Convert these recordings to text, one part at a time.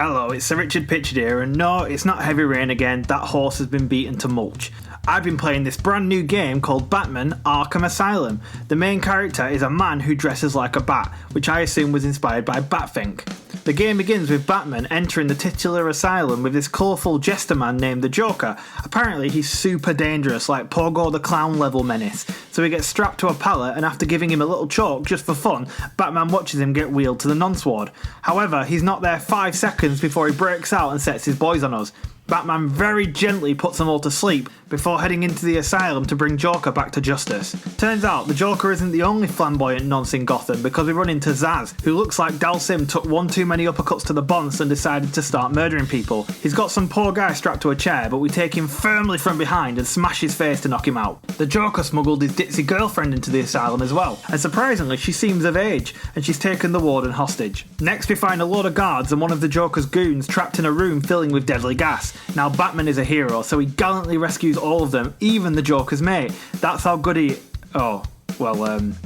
Hello, it's Sir Richard Pitchard here, and no, it's not heavy rain again, that horse has been beaten to mulch. I've been playing this brand new game called Batman ARKHAM Asylum. The main character is a man who dresses like a bat, which I assume was inspired by Batfink. The game begins with Batman entering the titular asylum with this colourful jester man named the Joker. Apparently he's super dangerous, like Pogo the Clown level menace. So he gets strapped to a pallet, and after giving him a little choke just for fun, Batman watches him get wheeled to the non-sward. However, he's not there 5 seconds before he breaks out and sets his boys on us. Batman very gently puts them all to sleep before heading into the asylum to bring Joker back to justice. Turns out the Joker isn't the only flamboyant nonce in Gotham, because we run into Zaz, who looks like Dalsim took one too many uppercuts to the bonce and decided to start murdering people. He's got some poor guy strapped to a chair, but we take him firmly from behind and smash his face to knock him out. The Joker smuggled his ditzy girlfriend into the asylum as well, and surprisingly she seems of age, and she's taken the warden hostage. Next we find a load of guards and one of the Joker's goons trapped in a room filling with deadly gas. Now Batman is a hero, so he gallantly rescues all of them, even the Joker's mate. That's how good he...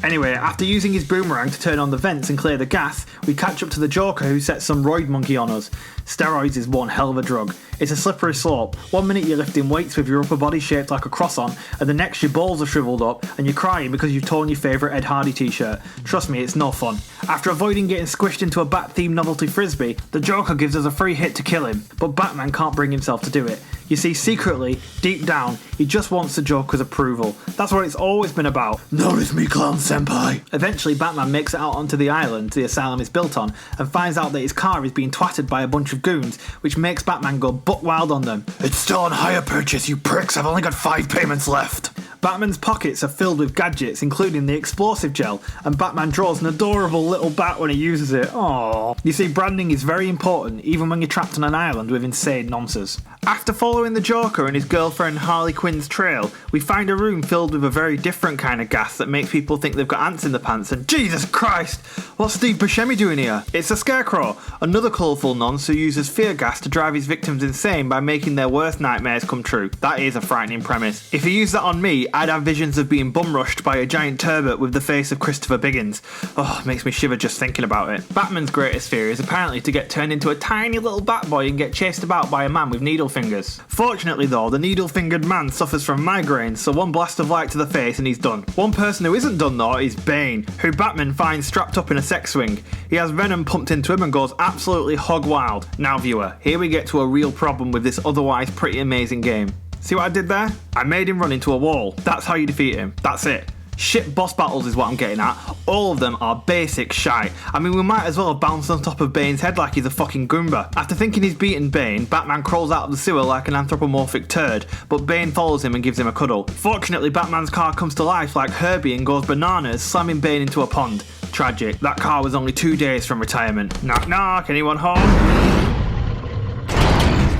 Anyway, after using his boomerang to turn on the vents and clear the gas, we catch up to the Joker, who sets some roid monkey on us. Steroids is one hell of a drug. It's a slippery slope. 1 minute you're lifting weights with your upper body shaped like a croissant, and the next your balls are shriveled up and you're crying because you've torn your favourite Ed Hardy t-shirt. Trust me, it's no fun. After avoiding getting squished into a bat-themed novelty frisbee, the Joker gives us a free hit to kill him, but Batman can't bring himself to do it. You see, secretly, deep down, he just wants the Joker's approval. That's what it's always been about. Notice me, clown senpai. Eventually, Batman makes it out onto the island the asylum is built on, and finds out that his car is being twatted by a bunch of goons, which makes Batman go buckwild on them. It's still on hire purchase, you pricks. I've only got 5 payments left. Batman's pockets are filled with gadgets, including the explosive gel, and Batman draws an adorable little bat when he uses it. Aww. You see, branding is very important, even when you're trapped on an island with insane nonsense. After following the Joker and his girlfriend Harley Quinn's trail, we find a room filled with a very different kind of gas that makes people think they've got ants in the pants, and Jesus Christ, what's Steve Buscemi doing here? It's a Scarecrow, another colourful nonce who uses fear gas to drive his victims insane by making their worst nightmares come true. That is a frightening premise. If he used that on me, I'd have visions of being bum rushed by a giant turbot with the face of Christopher Biggins. Oh, it makes me shiver just thinking about it. Batman's greatest fear is apparently to get turned into a tiny little bat boy and get chased about by a man with needle fingers. Fortunately though, the needle-fingered man suffers from migraines, so one blast of light to the face and he's done. One person who isn't done though is Bane, who Batman finds strapped up in a sex swing. He has venom pumped into him and goes absolutely hog wild. Now viewer, here we get to a real problem with this otherwise pretty amazing game. See what I did there? I made him run into a wall. That's how you defeat him. That's it. Shit boss battles is what I'm getting at. All of them are basic shite. I mean, we might as well have bounced on top of Bane's head like he's a fucking Goomba. After thinking he's beaten Bane, Batman crawls out of the sewer like an anthropomorphic turd, but Bane follows him and gives him a cuddle. Fortunately, Batman's car comes to life like Herbie and goes bananas, slamming Bane into a pond. Tragic. That car was only 2 days from retirement. Knock knock, anyone home?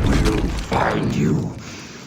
We'll find you.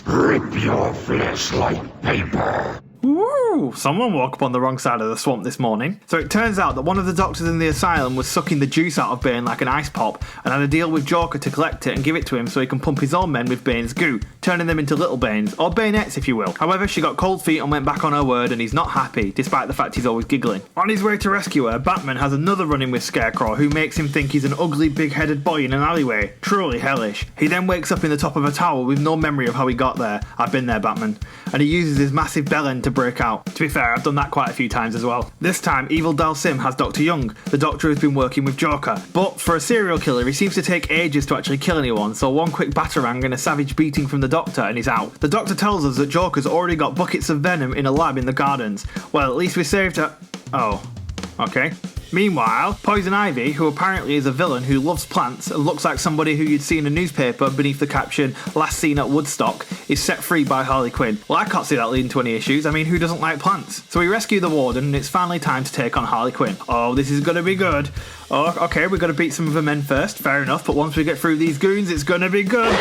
Rip your flesh like paper. Ooh, someone woke up on the wrong side of the swamp this morning. So it turns out that one of the doctors in the asylum was sucking the juice out of Bane like an ice pop and had a deal with Joker to collect it and give it to him so he can pump his own men with Bane's goo, turning them into little Banes, or Banettes if you will. However, she got cold feet and went back on her word, and he's not happy, despite the fact he's always giggling. On his way to rescue her, Batman has another run-in with Scarecrow, who makes him think he's an ugly big-headed boy in an alleyway. Truly hellish. He then wakes up in the top of a tower with no memory of how he got there. I've been there, Batman. And he uses his massive bell end to break out. To be fair, I've done that quite a few times as well. This time, evil Dalsim has Dr. Young, the doctor who's been working with Joker. But for a serial killer, he seems to take ages to actually kill anyone, so one quick batarang and a savage beating from the doctor and he's out. The doctor tells us that Joker's already got buckets of venom in a lab in the gardens. Well, at least we saved her. Oh, okay. Meanwhile, Poison Ivy, who apparently is a villain who loves plants and looks like somebody who you'd see in a newspaper beneath the caption, "Last seen at Woodstock," is set free by Harley Quinn. Well, I can't see that leading to any issues. I mean, who doesn't like plants? So we rescue the warden and it's finally time to take on Harley Quinn. Oh, this is gonna be good. Oh, okay, we've got to beat some of the men first, fair enough, but once we get through these goons, it's gonna be good.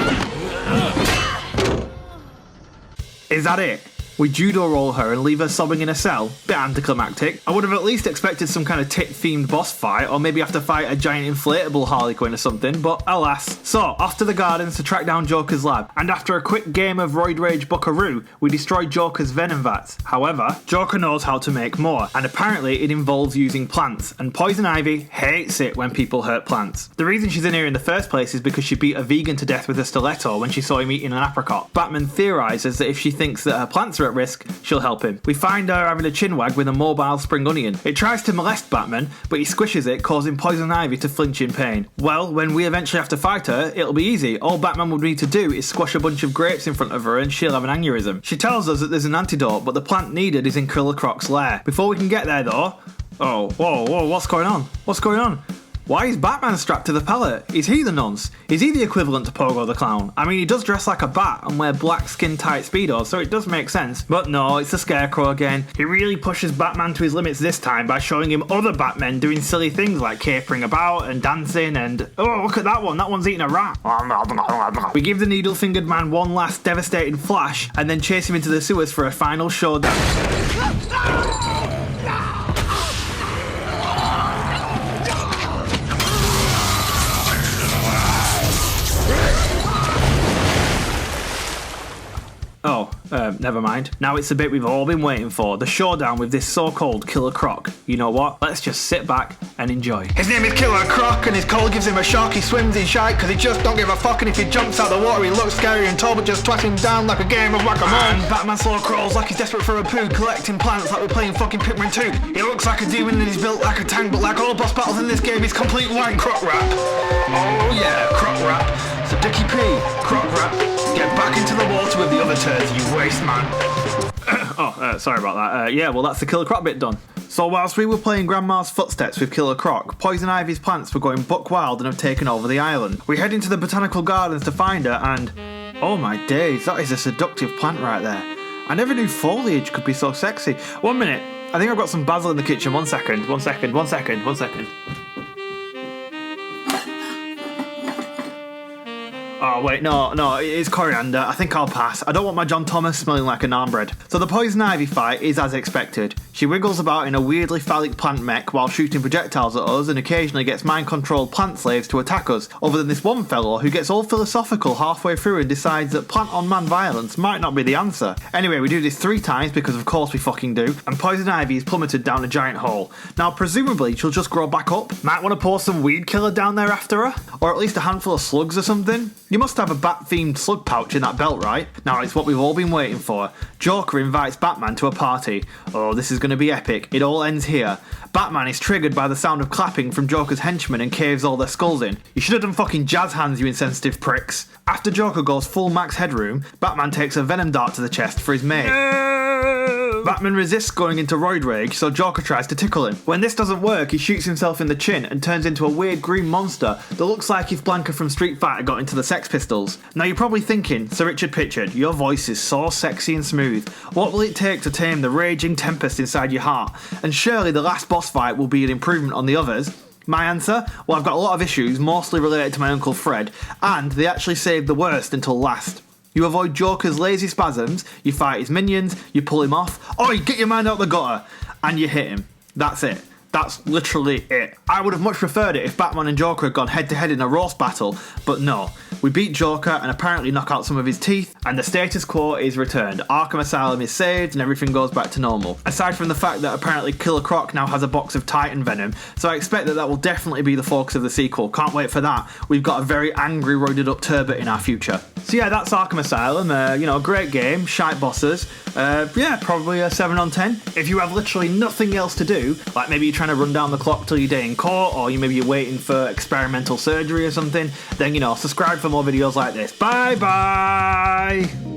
Is that it? We judo roll her and leave her sobbing in a cell. Bit anticlimactic. I would have at least expected some kind of tit-themed boss fight, or maybe have to fight a giant inflatable Harley Quinn or something, but alas. So, off to the gardens to track down Joker's lab, and after a quick game of Roid Rage Buckaroo, we destroy Joker's venom vats. However, Joker knows how to make more, and apparently it involves using plants, and Poison Ivy hates it when people hurt plants. The reason she's in here in the first place is because she beat a vegan to death with a stiletto when she saw him eating an apricot. Batman theorises that if she thinks that her plants are at risk, she'll help him. We find her having a chinwag with a mobile spring onion. It tries to molest Batman, but he squishes it, causing Poison Ivy to flinch in pain. Well, when we eventually have to fight her, it'll be easy. All Batman would need to do is squash a bunch of grapes in front of her and she'll have an aneurysm. She tells us that there's an antidote, but the plant needed is in Killer Croc's lair. Before we can get there though... Oh, whoa, what's going on? What's going on? Why is Batman strapped to the pallet? Is he the nonce? Is he the equivalent to Pogo the Clown? I mean, he does dress like a bat and wear black skin-tight Speedos, so it does make sense. But no, it's the Scarecrow again. He really pushes Batman to his limits this time by showing him other Batmen doing silly things like capering about and dancing and... Oh, look at that one. That one's eating a rat. We give the needle-fingered man one last devastating flash and then chase him into the sewers for a final showdown. Never mind. Now it's the bit we've all been waiting for, the showdown with this so-called Killer Croc. You know what? Let's just sit back and enjoy. His name is Killer Croc and his call gives him a shock. He swims in shite because he just don't give a fuck, and if he jumps out the water he looks scary and tall, but just twat him down like a game of whack-a-mole. And Batman slow crawls like he's desperate for a poo, collecting plants like we're playing fucking Pikmin 2. He looks like a demon and he's built like a tank, but like all boss battles in this game he's complete wank croc rap. Oh yeah, croc rap. So Dickie P, croc rap. Get back into the water with the other turds, you waste man. Sorry about that. Yeah, well that's the Killer Croc bit done. So whilst we were playing Grandma's Footsteps with Killer Croc, Poison Ivy's plants were going buck wild and have taken over the island. We head into the Botanical Gardens to find her and... Oh my days, that is a seductive plant right there. I never knew foliage could be so sexy. 1 minute, I think I've got some basil in the kitchen. One second. Oh wait, no, it is coriander. I think I'll pass. I don't want my John Thomas smelling like a naan bread. So the Poison Ivy fight is as expected. She wiggles about in a weirdly phallic plant mech while shooting projectiles at us and occasionally gets mind-controlled plant slaves to attack us, other than this one fellow who gets all philosophical halfway through and decides that plant-on-man violence might not be the answer. Anyway, we do this 3 times because of course we fucking do, and Poison Ivy is plummeted down a giant hole. Now presumably she'll just grow back up. Might want to pour some weed killer down there after her? Or at least a handful of slugs or something? You must have a bat-themed slug pouch in that belt, right? Now it's what we've all been waiting for. Joker invites Batman to a party. Oh, this is going to be epic. It all ends here. Batman is triggered by the sound of clapping from Joker's henchmen and caves all their skulls in. You should have done fucking jazz hands, you insensitive pricks. After Joker goes full max headroom, Batman takes a venom dart to the chest for his mate. Batman resists going into roid rage, so Joker tries to tickle him. When this doesn't work, he shoots himself in the chin and turns into a weird green monster that looks like if Blanca from Street Fighter got into the Sex Pistols. Now you're probably thinking, Sir Richard Pitchard, your voice is so sexy and smooth. What will it take to tame the raging tempest inside your heart? And surely the last boss fight will be an improvement on the others. My answer? Well, I've got a lot of issues, mostly related to my Uncle Fred, and they actually saved the worst until last. You avoid Joker's lazy spasms, you fight his minions, you pull him off, oi, get your mind out the gutter, and you hit him. That's it. That's literally it. I would have much preferred it if Batman and Joker had gone head to head in a roast battle, but no. We beat Joker and apparently knock out some of his teeth, and the status quo is returned. Arkham Asylum is saved and everything goes back to normal. Aside from the fact that apparently Killer Croc now has a box of Titan Venom, so I expect that will definitely be the focus of the sequel. Can't wait for that. We've got a very angry, roided up Turbot in our future. So yeah, that's Arkham Asylum. Great game, shite bosses. Probably a 7 on 10. If you have literally nothing else to do, like maybe you're trying to run down the clock till your day in court, or maybe you're waiting for experimental surgery or something, then subscribe for more videos like this. Bye bye!